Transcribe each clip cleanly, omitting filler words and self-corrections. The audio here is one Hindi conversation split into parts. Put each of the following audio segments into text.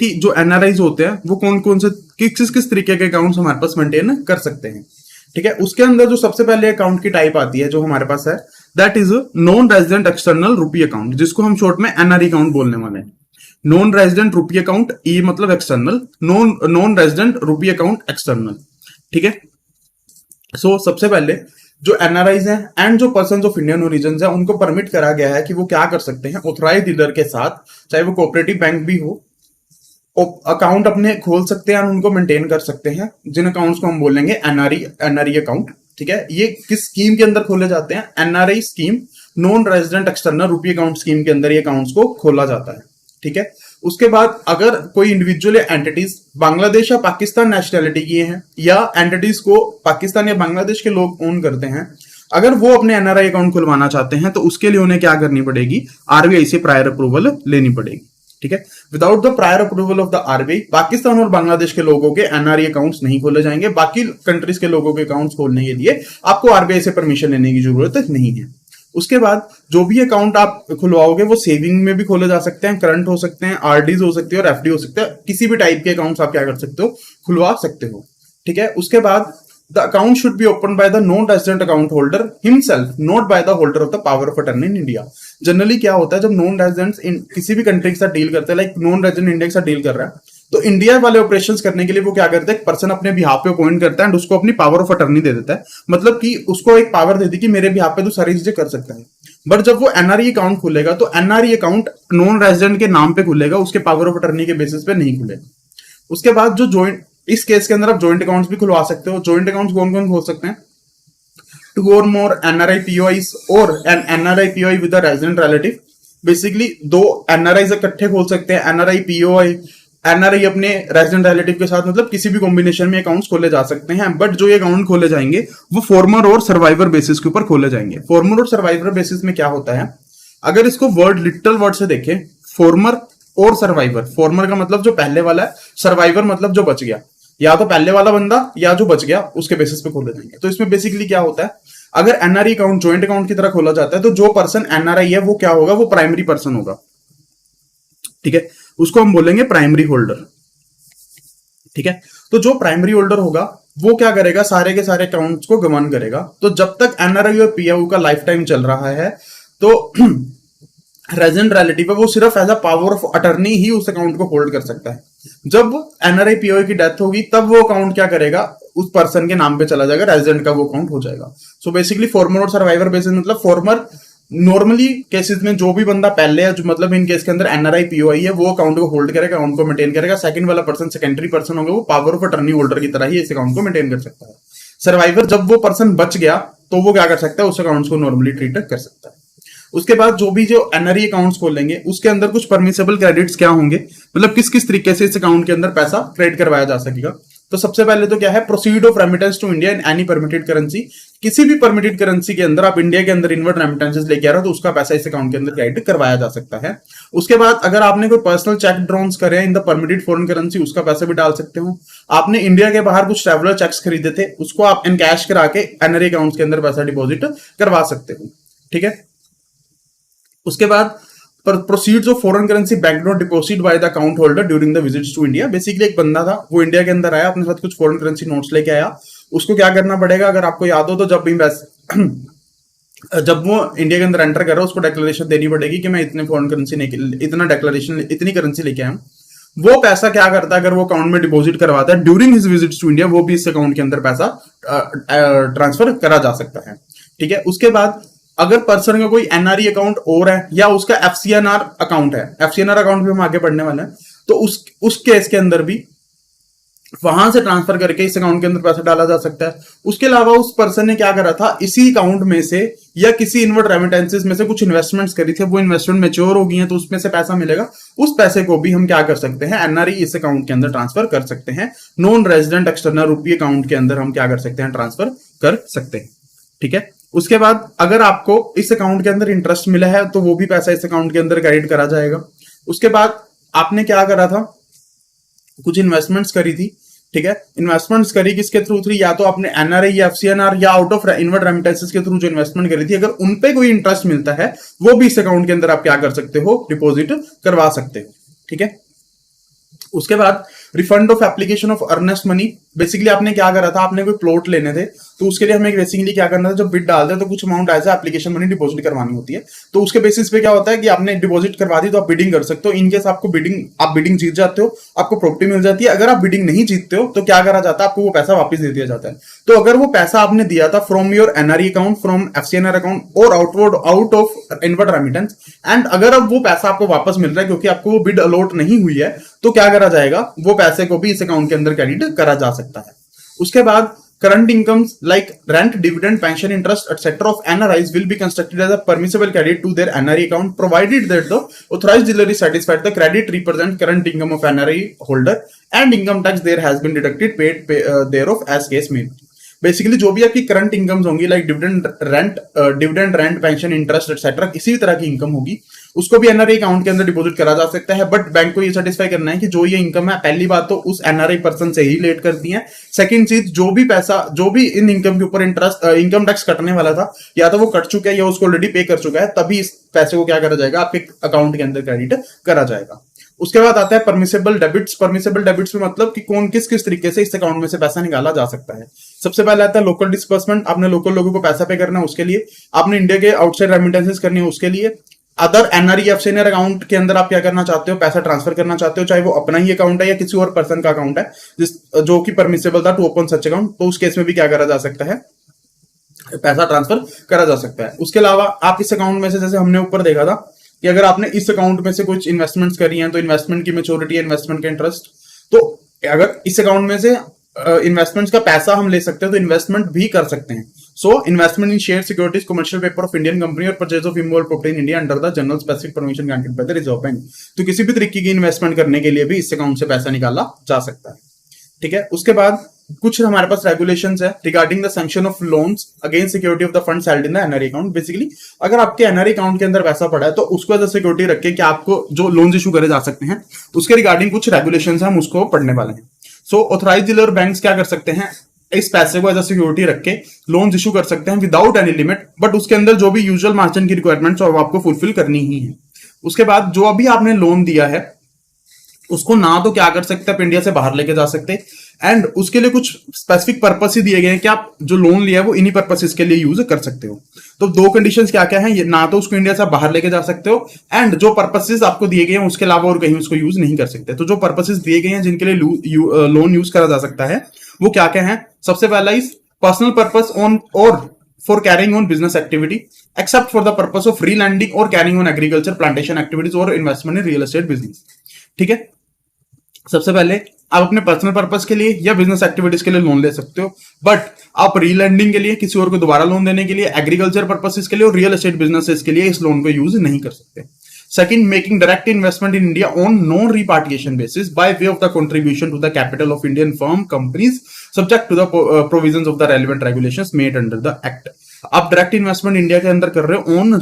कि जो एनआरआईज होते हैं वो कौन कौन से किस किस तरीके के अकाउंट्स हमारे पास मेंटेन कर सकते हैं। ठीक है, उसके अंदर जो सबसे पहले अकाउंट की टाइप आती है जो हमारे पास है, that is non resident external rupee account, जिसको हम शॉर्ट में एनआरई अकाउंट बोलने वाले हैं। नॉन रेजिडेंट रुपी अकाउंट, ई मतलब एक्सटर्नल, नॉन रेजिडेंट रुपी अकाउंट एक्सटर्नल। ठीक है, सो सबसे पहले जो एनआरआईज हैं एंड जो पर्सन ऑफ इंडियन ओरिजिन है उनको परमिट करा गया है कि वो क्या कर सकते हैं, ऑथराइज डीलर के साथ, चाहे वो कोऑपरेटिव बैंक भी हो, अकाउंट अपने खोल सकते हैं और उनको मेंटेन कर सकते हैं, जिन अकाउंट्स को हम बोलेंगे एनआरई अकाउंट। ठीक है, ये किस स्कीम के अंदर खोले जाते हैं, NRE scheme, non resident external rupee account scheme के अंदर ये अकाउंट्स को खोला जाता है। ठीक है, उसके बाद अगर कोई इंडिविजुअल या एंटिटीज बांग्लादेश या पाकिस्तान नेशनैलिटी की हैं या एंटिटीज को पाकिस्तान या बांग्लादेश के लोग ओन करते हैं, अगर वो अपने एनआरआई अकाउंट खुलवाना चाहते हैं तो उसके लिए उन्हें क्या करनी पड़ेगी, आरबीआई से प्रायर अप्रूवल लेनी पड़ेगी। ठीक है, without the prior approval of the RBI Pakistan और बांग्लादेश के लोगों के एनआरई अकाउंट्स नहीं खोले जाएंगे। बाकी कंट्रीज के लोगों के अकाउंट्स खोलने के लिए आपको आरबीआई से परमिशन लेने की जरूरत नहीं है। उसके बाद जो भी अकाउंट आप खुलवाओगे वो सेविंग में भी खोले जा सकते हैं, करंट हो सकते हैं, आरडीज हो सकती है और एफडी हो सकते हैं, किसी भी टाइप के अकाउंट्स आप क्या कर सकते हो, खुलवा सकते हो। ठीक है, उसके बाद the account should be open by the non resident account holder himself, not by the holder of the power of attorney in India. Generally क्या होता है, जब नॉन रेजिडेंट्स किसी भी कंट्री के साथ डील करते हैं, लाइक नॉन रेजिडेंट इंडिया के साथ डील कर रहा है, तो इंडिया वाले ऑपरेशंस करने के लिए वो क्या करते हैं, पर्सन अपने बिहाफ पे अपॉइंट करता है एंड उसको अपनी पावर ऑफ अटर्नी दे देता है, मतलब कि उसको एक पावर दे दी कि मेरे बिहाफ पे तो सारी चीजें कर सकता है। बट जब वो एनआरई अकाउंट खुलेगा तो एनआरई अकाउंट नॉन रेजिडेंट के नाम पे खुलेगा, उसके पावर ऑफ अटर्नी के बेसिस पे नहीं खुलेगा। उसके बाद जो ज्वाइंट, इस केस के अंदर आप ज्वाइंट अकाउंट्स भी खुलवा सकते हो। ज्वाइंट अकाउंट्स कौन कौन खोल सकते हैं, 2 or more NRI POIs or an NRI POI with a resident relative। Basically 2 NRIs इकट्ठे खोल सकते हैं, NRI POI, NRI अपने रेजिडेंट रिलेटिव के साथ, मतलब किसी भी कॉम्बिनेशन में अकाउंट्स खोले जा सकते हैं। बट जो ये अकाउंट खोले जाएंगे वो फॉर्मर और सर्वाइवर बेसिस के ऊपर खोले जाएंगे। फॉर्मर और सर्वाइवर बेसिस में क्या होता है, अगर इसको वर्ड लिटरल वर्ड से देखें, फॉर्मर और सर्वाइवर, फॉर्मर का मतलब जो पहले वाला है, सर्वाइवर मतलब जो बच गया, या तो पहले वाला बंदा या जो बच गया, उसके बेसिस पे खोले जाएंगे। तो इसमें बेसिकली क्या होता है, अगर एनआरई अकाउंट ज्वाइंट अकाउंट की तरह खोला जाता है तो जो पर्सन एनआरआई है वो क्या होगा, वो प्राइमरी पर्सन होगा। ठीक है, उसको हम बोलेंगे प्राइमरी होल्डर। ठीक है, तो जो प्राइमरी होल्डर होगा वो क्या करेगा, सारे के सारे अकाउंट्स को गवर्न करेगा। तो जब तक एनआरआई और पीओ का लाइफ टाइम चल रहा है तो रेजिडेंट रिलेटिव है वो सिर्फ as a power of attorney ही उस अकाउंट को होल्ड कर सकता है। जब एनआरआई पीओ की डेथ होगी तब वो अकाउंट क्या करेगा, उस पर्सन के नाम पे चला जाएगा, रेजिडेंट का वो अकाउंट हो जाएगा। सो बेसिकली फॉर्मर और सर्वाइवर बेसिस, मतलब फॉर्मर नॉर्मली केसेस में जो भी बंदा पहले है, जो मतलब इन केस के अंदर एनआरआई पीओआई है, वो अकाउंट को होल्ड करेगा, अकाउंट को मेंटेन करेगा। सेकंड वाला पर्सन सेकेंडरी पर्सन होगा, वो पावर ऑफ अटर्नी होल्डर की तरह ही इस अकाउंट को मेंटेन कर सकता है। सर्वाइवर, जब वो पर्सन बच गया तो वो क्या कर सकता है, उस अकाउंट्स को नॉर्मली ट्रीट कर सकता है। उसके बाद जो एनआरई अकाउंट्स खोलेंगे उसके अंदर कुछ परमिसेबल क्रेडिट्स क्या होंगे, मतलब किस किस तरीके से इस अकाउंट के अंदर पैसा क्रेडिट करवाया जा सकेगा। तो सबसे पहले तो क्या है, proceed of remittance to India in any permitted currency. किसी भी परमिटेड करेंसी के अंदर आप इंडिया के अंदर इनवर्ड रेमिटेंसेस लेके आ रहे हो तो उसका पैसा इस अकाउंट के अंदर क्रेडिट करवाया जा सकता है। उसके बाद अगर आपने कोई पर्सनल चेक ड्रॉन्स करे in the permitted foreign currency, उसका पैसा भी डाल सकते हो। आपने इंडिया के बाहर कुछ ट्रैवलर चेक्स खरीदे थे, उसको आप इन कैश करा के एनआरई अकाउंट्स के अंदर पैसा डिपॉजिट करवा सकते हो। ठीक है, उसके बाद proceeds of foreign currency bank note deposit by the account holder during the visits to India. Basically एक बंदा था, वो इंडिया के अंदर आया, अपने साथ कुछ फॉरेन करेंसी नोट्स लेके आया, उसको क्या करना पड़ेगा, अगर आपको याद हो तो जब वो इंडिया के अंदर एंटर कर रहा है उसको डिक्लेरेशन देनी पड़ेगी कि मैं इतने फॉरेन करेंसी इतनी करेंसी लेके आया हूं। वो पैसा क्या करता है, अगर वो अकाउंट में डिपॉजिट करवाता है during his visits to India, वो भी इस अकाउंट के अंदर पैसा ट्रांसफर करा जा सकता है। ठीक है, उसके बाद अगर पर्सन का कोई एनआरई अकाउंट और है या उसका एफसीएनआर अकाउंट है, एफसीएनआर अकाउंट भी हम आगे पढ़ने वाले हैं, तो उस केस के अंदर भी वहां से ट्रांसफर करके इस अकाउंट के अंदर पैसा डाला जा सकता है। उसके अलावा उस पर्सन ने क्या करा था, इसी अकाउंट में से या किसी इनवर्ड रेमिटेंसेस में से कुछ इन्वेस्टमेंट्स करी थी, वो इन्वेस्टमेंट मैच्योर हो गई है तो उसमें से पैसा मिलेगा, उस पैसे को भी हम क्या कर सकते हैं, एनआरई इस अकाउंट के अंदर ट्रांसफर कर सकते हैं। Non resident external rupee account के अंदर हम क्या कर सकते हैं, ट्रांसफर कर सकते हैं। ठीक है, उसके बाद अगर आपको इस अकाउंट के अंदर इंटरेस्ट मिला है तो वो भी पैसा इस अकाउंट के अंदर क्रेडिट करा जाएगा। उसके बाद आपने क्या करा था, कुछ इन्वेस्टमेंट्स करी थी। ठीक है, इन्वेस्टमेंट्स करी किसके थ्रू थी, या तो आपने एनआरआई या एफसीएनआर या आउट ऑफ इनवर्ड रेमिटेंसेस के थ्रू जो इन्वेस्टमेंट करी थी, अगर उन पे कोई इंटरेस्ट मिलता है वो भी इस अकाउंट के अंदर आप क्या कर सकते हो, डिपॉजिट करवा सकते हो। ठीक है, उसके बाद refund of application of earnest money, basically आपने क्या करा था, आपने कोई प्लॉट लेने थे तो उसके लिए हमें बेसिकली क्या करना था, जब बिड डालते हैं तो कुछ अमाउंट ऐसा एप्लीकेशन मनी डिपॉजिट करवानी होती है। तो उसके बेसिस पे क्या होता है कि आपने डिपॉजिट करवा दी तो आप बिडिंग कर सकते हो। इनकेस आपको आप बिडिंग जीत जाते हो, आपको प्रॉपर्टी मिल जाती है। अगर आप बिडिंग नहीं जीतते हो तो क्या करा जाता है, आपको वो पैसा वापस दे दिया जाता है। तो अगर वो पैसा आपने दिया था from your NRE account, from FCNR account और out of inward remittance, and अगर अब वो पैसा आपको वापस मिल रहा है क्योंकि आपको वो बिड अलॉट नहीं हुई है, तो क्या करा जाएगा, वो पैसे को भी इस अकाउंट के अंदर क्रेडिट करा जा सकता है। उसके बाद current incomes like rent, dividend, pension, interest, etc. of NRIs will be constructed as a permissible credit to their NRI account, provided that the authorized dealer is satisfied the credit represents current income of NRI holder and income tax there has been deducted paid thereof as case may be. Basically जो भी आपकी करंट इनकम्स होंगी like dividend rent pension interest etcetera, किसी भी तरह की इनकम होगी उसको भी एनआरआई अकाउंट के अंदर डिपॉजिट करा जा सकता है। बट बैंक को ये सेटिस्फाई करना है कि जो ये इनकम है, पहली बात तो उस एनआरआई पर्सन से ही रिलेट करती है। सेकंड चीज, जो भी पैसा, जो भी इन इनकम के ऊपर इनकम टैक्स कटने वाला था, या तो वो कट चुका है या उसको ऑलरेडी पे कर चुका है, तभी इस पैसे को क्या करा जाएगा, आपके अकाउंट के अंदर क्रेडिट करा जाएगा। उसके बाद आता है परमिसेबल डेबिट्स। परमिसेबल डेबिट्स में मतलब कि कौन किस किस तरीके से इस अकाउंट में से पैसा निकाला जा सकता है। सबसे पहले आता है लोकल डिस्बर्समेंट, आपने लोकल लोगों को पैसा पे करना है उसके लिए, आपने इंडिया के आउटसाइड रेमिटेंसेस करनी है उसके लिए, अदर एनआरई एफसीएनआर अकाउंट के अंदर आप क्या करना चाहते हो, पैसा ट्रांसफर करना चाहते हो, चाहे वो अपना ही अकाउंट है या किसी और पर्सन का अकाउंट है जो कि परमिसेबल था टू ओपन सच अकाउंट, तो उस केस में भी क्या करा जा सकता है, पैसा ट्रांसफर करा जा सकता है। उसके अलावा आप इस अकाउंट में से, जैसे हमने ऊपर देखा था कि अगर आपने इस अकाउंट में से कुछ इन्वेस्टमेंट्स करी हैं तो इन्वेस्टमेंट की मैच्योरिटी है, इन्वेस्टमेंट का इंटरेस्ट, तो अगर इस अकाउंट में से इन्वेस्टमेंट्स का पैसा हम ले सकते हैं तो इन्वेस्टमेंट भी कर सकते हैं। So investment in share securities, commercial paper of Indian company और purchase of immovable property in India under the general specific permission granted by the reserve bank. तो किसी भी तरीके की इन्वेस्टमेंट करने के लिए भी इस अकाउंट से पैसा निकाला जा सकता है। ठीक है, उसके बाद कुछ हमारे पास रेगुलेशंस है regarding the sanction of loans against security of the funds held in the NRE account. Basically अगर आपके एनआरई अकाउंट के अंदर पैसा पड़ा है तो उसको एज अ सिक्योरिटी रख के कि आपको जो लोन्स इशू करे जा सकते हैं, उसके रिगार्डिंग कुछ रेगुलेशंस हम उसको पढ़ने वाले हैं। सो ऑथराइज्ड डीलर बैंक्स क्या कर सकते हैं, इस पैसे को एज अ सिक्योरिटी रख के लोन्स इशू कर सकते हैं विदाउट एनी लिमिट, बट उसके अंदर जो भी यूजुअल मार्जिन की रिक्वायरमेंट्स और आपको फुलफिल करनी ही है। उसके बाद जो अभी आपने लोन दिया है उसको ना तो क्या कर सकते आप इंडिया से बाहर लेके जा सकते, एंड उसके लिए कुछ स्पेसिफिक पर्पस ही दिए गए हैं कि आप जो लोन लिया है वो इन्हीं पर्पसेस के लिए यूज कर सकते हो। तो दो कंडीशंस क्या क्या है, ये ना तो उसको इंडिया से बाहर लेके जा सकते हो, एंड जो पर्पसेस आपको दिए गए हैं उसके अलावा और कहीं उसको यूज नहीं कर सकते। तो जो पर्पसेस दिए गए हैं जिनके लिए लोन यूज करा जा सकता है वो क्या क्या है, सबसे पहला इस पर्सनल पर्पस ऑन और for carrying on business activity except for the purpose of free landing और carrying on agriculture plantation activities और investment in real estate business. ठीक है, सबसे पहले आप अपने पर्सनल पर्पस के लिए या बिजनेस एक्टिविटीज के लिए लोन ले सकते हो, बट आप रीलैंडिंग के लिए, किसी और को दोबारा लोन देने के लिए, एग्रीकल्चर पर्पसेस के लिए और रियल एस्टेट बिजनेसेस के लिए इस लोन को यूज नहीं कर सकते। Second, making direct investment in India on non repatriation basis by way of the contribution to the capital of Indian firm companies subject to the provisions of the relevant regulations made under the act. आप डायरेक्ट इन्वेस्टमेंट इंडिया के अंदर कर रहे हो ऑन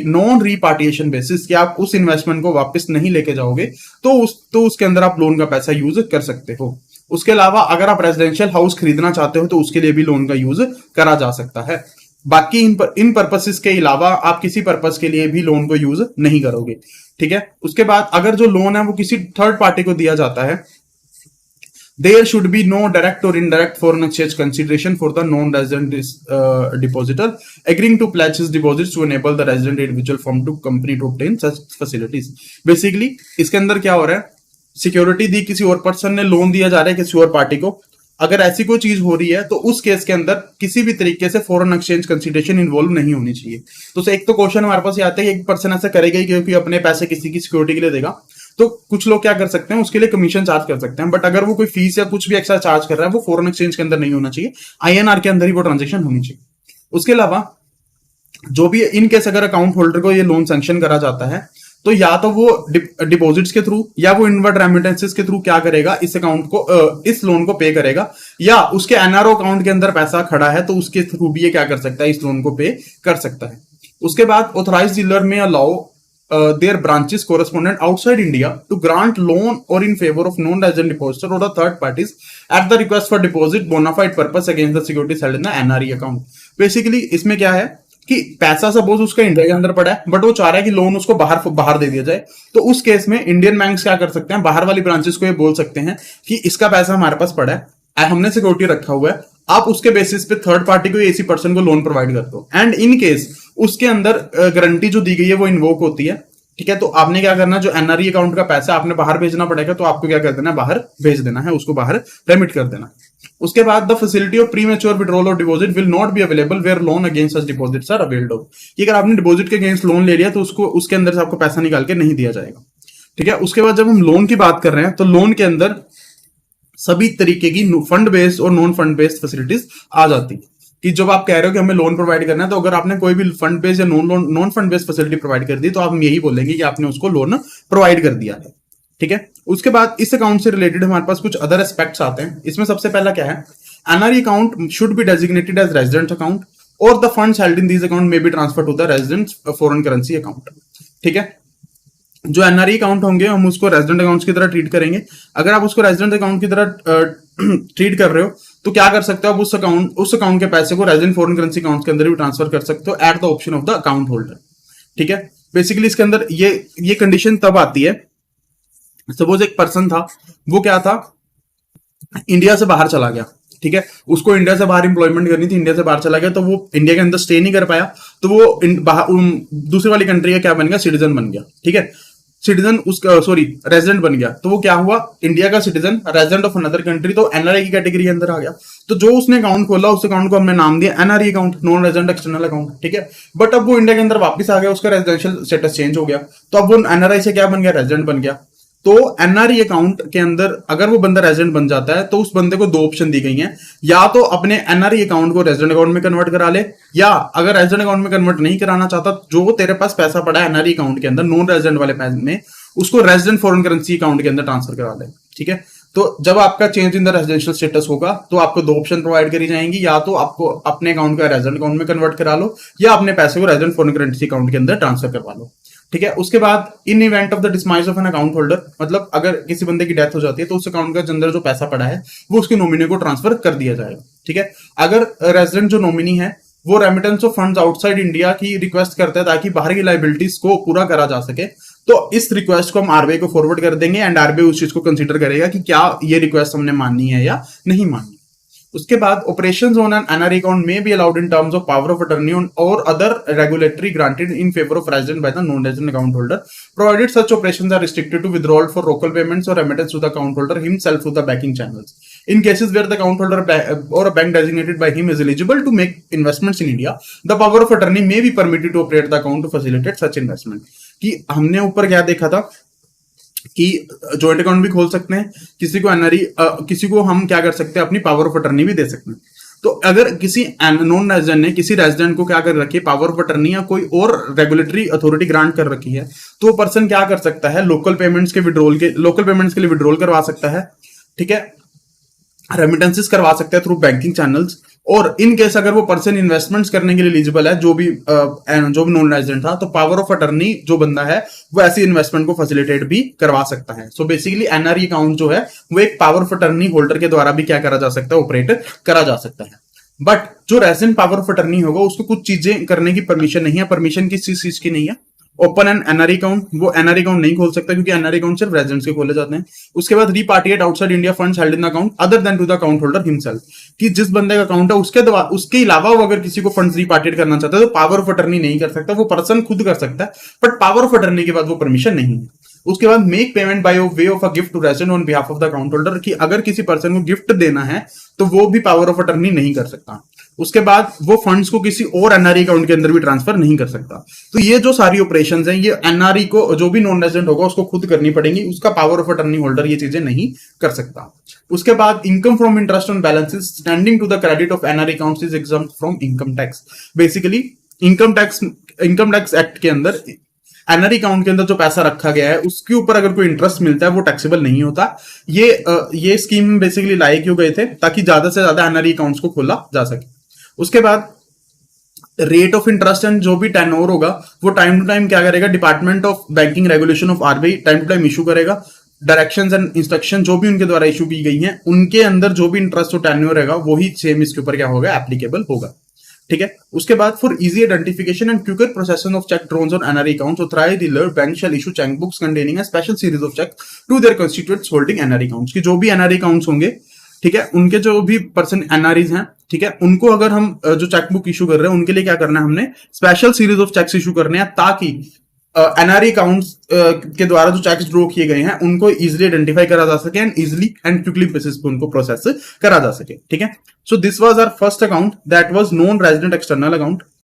नॉन रिपार्टिशन बेसिस कि आप उस इन्वेस्टमेंट को वापस नहीं लेके जाओगे, तो उसके अंदर आप लोन का पैसा यूज कर सकते हो। उसके अलावा अगर आप रेजिडेंशियल हाउस खरीदना चाहते हो तो उसके लिए भी लोन का यूज करा जा सकता है। बाकी इन पर्पसेस के अलावा आप किसी पर्पस के लिए भी लोन को यूज नहीं करोगे। ठीक है, उसके बाद अगर जो लोन है वो किसी थर्ड पार्टी को दिया जाता है, there should be no direct or indirect foreign exchange consideration for the non-resident depositor agreeing to pledge his deposits to enable the resident individual firm to company to obtain such facilities। Basically इसके अंदर क्या हो रहा है, सिक्योरिटी दी किसी और पर्सन ने, लोन दिया जा रहा है किसी और पार्टी को, अगर ऐसी कोई चीज हो रही है तो उस केस के अंदर किसी भी तरीके से फॉरेन एक्सचेंज कंसिडरेशन इन्वॉल्व नहीं होनी चाहिए। तो एक तो क्वेश्चन हमारे पास आता है कि एक पर्सन ऐसा करेगा ही क्योंकि अपने पैसे किसी की सिक्योरिटी के लिए देगा, तो कुछ लोग क्या कर सकते हैं, उसके लिए कमीशन चार्ज कर सकते हैं, बट अगर वो कोई फीस या कुछ भी एक्स्ट्रा चार्ज कर रहा है वो फॉरेन एक्सचेंज के अंदर नहीं होना चाहिए, आईएनआर के अंदर ही वो ट्रांजेक्शन होनी चाहिए। उसके अलावा जो भी इन केस अगर अकाउंट होल्डर को ये लोन सैंक्शन करा जाता है तो या तो वो डिपॉजिट्स के थ्रू या वो इनवर्ड रेमिटेंसेस के थ्रू क्या करेगा, इस अकाउंट को, इस लोन को पे करेगा, या उसके एनआरओ अकाउंट के अंदर पैसा खड़ा है तो उसके थ्रू भी ये क्या कर सकता है, इस लोन को पे कर सकता है। उसके बाद ऑथराइज्ड डीलर में allow their branches correspondent outside India to grant loan or in favor of non-resident depositor or the third parties at the request for deposit bona fide purpose against the securities held in the NRE account। Basically इसमें क्या है कि पैसा सपोज उसका इंडिया के अंदर पड़ा है बट वो चाह रहा है कि लोन उसको बाहर बाहर दे दिया जाए, तो उस केस में इंडियन बैंक्स क्या कर सकते हैं, बाहर वाली ब्रांचेस को ये बोल सकते हैं कि इसका पैसा हमारे पास पड़ा है, हमने सिक्योरिटी रखा हुआ है, आप उसके बेसिस पे थर्ड पार्टी को ऐसी पर्सन को लोन प्रोवाइड कर दो, एंड इन केस उसके अंदर गारंटी जो दी गई है वो इन्वोक होती है, ठीक है। तो आपने क्या करना, जो एनआरई अकाउंट का पैसा आपने बाहर भेजना पड़ेगा, तो आपको क्या कर देना है, बाहर भेज देना है, उसको बाहर रेमिट कर देना। उसके बाद the facility of premature withdrawal of deposit will not be available where loan against such deposits are availed of, कि अगर आपने डिपॉजिट के अगेंस्ट लोन ले लिया तो उसको उसके अंदर से आपको पैसा निकाल के नहीं दिया जाएगा, ठीक है। उसके बाद जब हम लोन की बात कर रहे हैं तो लोन के अंदर सभी तरीके की फंड बेस्ड और नॉन फंड बेस्ड फैसिलिटीज आ जाती है, कि जब आप कह रहे हो कि हमें लोन प्रोवाइड करना है, तो अगर आपने कोई भी फंड बेस्ड या non fund based facility provide कर दी तो आप यही बोलेंगे कि आपने उसको लोन प्रोवाइड कर दिया है, ठीक है। उसके बाद इस अकाउंट से रिलेटेड हमारे पास कुछ अदर एस्पेक्ट्स आते हैं। इसमें सबसे पहला क्या है, NRE account should be designated as resident account और the funds held in this account may be transfer to the resident foreign currency account, ठीक है। जो एनआरई अकाउंट होंगे हम उसको रेजिडेंट अकाउंट्स की तरह ट्रीट करेंगे। अगर आप उसको रेजिडेंट अकाउंट की तरह ट्रीट कर रहे हो तो क्या कर सकते हो, आप उस अकाउंट के पैसे को रेजिडेंट फॉरेन करेंसी अकाउंट के अंदर भी ट्रांसफर कर सकते हो at the option of the account holder, ठीक है। बेसिकली इसके अंदर ये कंडीशन तब आती है, सपोज एक पर्सन था, वो क्या था, इंडिया से बाहर चला गया, ठीक है, उसको इंडिया से बाहर इंप्लॉयमेंट करनी थी, इंडिया से बाहर चला गया, तो वो इंडिया के अंदर स्टे नहीं कर पाया, तो वो दूसरी वाली कंट्री का क्या बन गया, सिटीजन बन गया, ठीक है। सिटीजन उसका रेजिडेंट बन गया, तो वो क्या हुआ, इंडिया का citizen resident of another country, तो एनआरआई की कैटेगरी के अंदर आ गया। तो जो उसने अकाउंट खोला उस अकाउंट को हमने नाम दिया NRE account, non resident external account, ठीक है। बट अब वो इंडिया के अंदर वापस आ गया, उसका रेजिडेंशियल स्टेटस चेंज हो गया, तो अब वो एनआरआई से क्या बन गया, रेजिडेंट बन गया। तो एनआरई अकाउंट के अंदर अगर वो बंदा रेजिडेंट बन जाता है तो उस बंदे को दो ऑप्शन दी गई हैं, या तो अपने एनआरई अकाउंट को रेजिडेंट अकाउंट में कन्वर्ट करा ले, या अगर रेजिडेंट अकाउंट में कन्वर्ट नहीं कराना चाहता, जो तेरे पास पैसा पड़ा है एनआरई अकाउंट के अंदर नॉन रेजिडेंट वाले पैसे में, उसको रेजिडेंट फॉरेन करेंसी अकाउंट के अंदर ट्रांसफर करा ले, ठीक है। तो जब आपका change in the residential status होगा तो आपको दो ऑप्शन प्रोवाइड करी जाएंगी, या तो आपको अपने अकाउंट का रेजिडेंट अकाउंट में कन्वर्ट करा लो, या अपने पैसे को रेजिडेंट फॉरेन करेंसी अकाउंट के अंदर ट्रांसफर करवा लो, ठीक है। उसके बाद in event of the demise of an account holder, मतलब अगर किसी बंदे की डेथ हो जाती है तो उस अकाउंट के अंदर जो पैसा पड़ा है वो उसके नॉमिनी को ट्रांसफर कर दिया जाएगा, ठीक है। अगर रेजिडेंट जो नॉमिनी है वो remittance of funds outside India की रिक्वेस्ट करता है ताकि बाहर की लाइबिलिटीज को पूरा करा जा सके, तो इस रिक्वेस्ट को हम आरबीआई को फॉरवर्ड कर देंगे एंड आरबीआई उस चीज को कंसीडर करेगा कि क्या ये रिक्वेस्ट हमने माननी है या नहीं माननी। उसके बाद operations on an NRE account may be allowed in terms of power of attorney और other regulatory granted in favour of resident by the non resident account holder provided such operations are restricted to withdrawal for local payments और remittance to the account holder himself through the banking channels in cases where the account holder or a bank designated by him is eligible to make investments in India, the power of attorney may be permitted to operate the account to facilitate such investment। कि हमने ऊपर क्या देखा था कि जॉइंट अकाउंट भी खोल सकते हैं, किसी को एनआरई किसी को हम क्या कर सकते हैं, अपनी पावर ऑफ अटर्नी भी दे सकते हैं। तो अगर किसी नॉन रेजिडेंट ने किसी रेजिडेंट को क्या कर रखी है, पावर ऑफ अटर्नी या कोई और रेगुलेटरी अथॉरिटी ग्रांट कर रखी है, तो वो पर्सन क्या कर सकता है, लोकल पेमेंट्स के लिए विड्रॉल करवा सकता है, ठीक है, रेमिटेंसेस करवा सकते हैं थ्रू बैंकिंग चैनल्स, और इन केस अगर वो पर्सन इन्वेस्टमेंट्स करने के लिए एलिजिबल है, जो भी नॉन रेजिडेंट था, तो पावर ऑफ अटर्नी जो बंदा है वो ऐसी इन्वेस्टमेंट को फैसिलिटेट भी करवा सकता है। सो बेसिकली एनआरई अकाउंट जो है वो एक पावर ऑफ अटर्नी होल्डर के द्वारा भी क्या करा जा सकता है, ऑपरेट करा जा सकता है। बट जो रेजिडेंट पावर ऑफ अटर्नी होगा उसको कुछ चीजें करने की परमिशन नहीं है। परमिशन किस चीज की नहीं है, ओपन एन एनआरई अकाउंट, वो एनआरई अकाउंट नहीं खोल सकता क्योंकि एनआरई अकाउंट सिर्फ रेजिडेंट्स के खोले जाते हैं। उसके बाद repatriate outside India funds held in account other than to the account holder himself, कि जिस बंदे का अकाउंट है उसके अलावा वो अगर किसी को फंड्स रिपार्टिएट करना चाहता है तो पावर ऑफ अटर्नी नहीं कर सकता, वो पर्सन खुद कर सकता है, बट पावर ऑफ अटर्नी के बाद वो परमिशन नहीं है। उसके बाद make payment by way of a gift to resident on behalf of the account holder, कि अगर किसी पर्सन को गिफ्ट देना है तो वो भी पावर ऑफ अटर्नी नहीं कर सकता। उसके बाद वो फंड्स को किसी और एनआरई अकाउंट के अंदर भी ट्रांसफर नहीं कर सकता। तो ये जो सारी ऑपरेशंस हैं ये एनआरई को, जो भी नॉन रेजिडेंट होगा उसको खुद करनी पड़ेंगी, उसका पावर ऑफ अटर्नी होल्डर ये चीजें नहीं कर सकता। उसके बाद income from interest on balances standing to the credit of NRE accounts is exempt from income tax. Basically income tax act के अंदर एनआरई अकाउंट के अंदर जो पैसा रखा गया है उसके ऊपर अगर कोई इंटरेस्ट मिलता है वो टैक्सेबल नहीं होता। ये स्कीम बेसिकली लाए क्यों गए थे, ताकि ज्यादा से ज्यादा एनआरई अकाउंट्स को खोला जा सके। उसके बाद रेट ऑफ इंटरेस्ट एंड जो भी टेन्योर होगा वो टाइम टू टाइम क्या करेगा, department of banking regulation of RBI time to time issue करेगा। डायरेक्शंस एंड इंस्ट्रक्शन जो भी उनके द्वारा इशू की गई हैं उनके अंदर जो भी इंटरेस्ट और टेन्योर रहेगा वही सेम इसके ऊपर क्या होगा, एप्लीकेबल होगा। ठीक है। उसके बाद for easy identification and quicker processing of cheque drawn on NRE accounts, authorised dealer bank shall issue cheque books containing a special series of cheque to their constituents holding NRE accounts, की जो भी एनआरई अकाउंट्स होंगे, ठीक है, उनके जो भी पर्सन एनआरईज हैं, ठीक है, उनको अगर हम जो चेकबुक इशू कर रहे हैं उनके लिए क्या करना है, हमने special series of cheques issue करने हैं, ताकि एनआरई अकाउंट्स के द्वारा जो चेक्स ड्रॉ किए गए हैं उनको इजिली आइडेंटिफाई करा जा सके and easily and quickly basis पे उनको प्रोसेस करा जा सके, ठीक है। So this was our first account that was non resident external account,